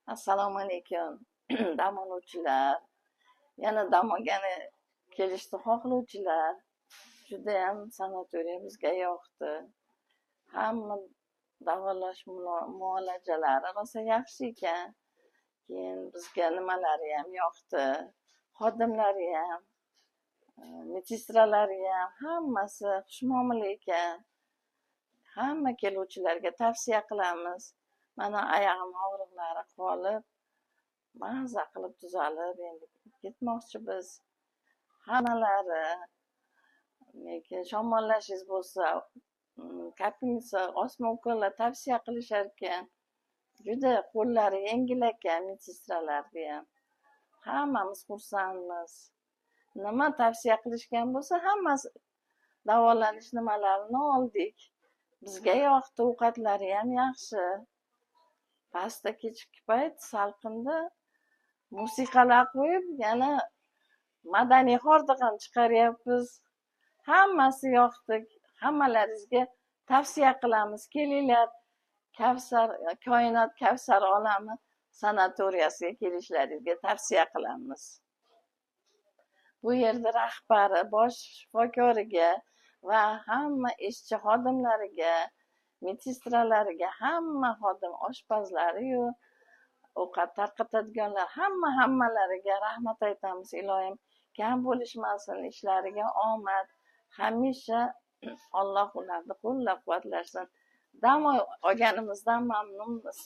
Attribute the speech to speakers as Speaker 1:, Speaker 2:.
Speaker 1: Assalomu alaykum. Dam oluvchilar, yana dam olgani kelishni xohlovchilar. Judayam sanatoriy bizga yoqdi. Hamma davolash muolajalari rosa yaxshi ekan. Keyin bizga nimalari ham yoqdi. Xodimlari ham, medsestralari ham hammasi xushmuomala ekan. Hamma keluvchilarga tavsiya qilamiz. Mana oyog'im og'riqlari qolib, maza qilib tuzalib endi ketmoqchimiz. Hammalari lekin shamollashingiz bo'lsa, kapingizni osma ukollar tavsiya qilishar ekan. Juda qo'llari yengil ekan medsestralarni ham. Hammamiz xursandmiz. Nima tavsiya qilishgan bo'lsa, hammasi davolanish nimalarini oldik. Bizga yoqdi, ovqatlari ham yaxshi. Pastda kechki payt salqinda musiqalar qo'yib, yana madaniy hordiq ham chiqaryapmiz. Hammasi yoqdi. Hammalaringizga tavsiya qilamiz. Kelinglar, Koinot Kavsar olami sanatoriyasiga kelishlaringizga tavsiya qilamiz. Bu yerda rahbari, bosh shifokoriga va hamma ishchi xodimlariga, medsestralariga, hamma xodim oshpazlari-yu ovqat tarqatadiganlar hammalariga rahmat aytamiz. Iloyim kam bo'lishmasin, ishlariga omad. Hamisha Alloh ularni qo'llab-quvvatlasin. Dam olganimizdan mamnunmiz.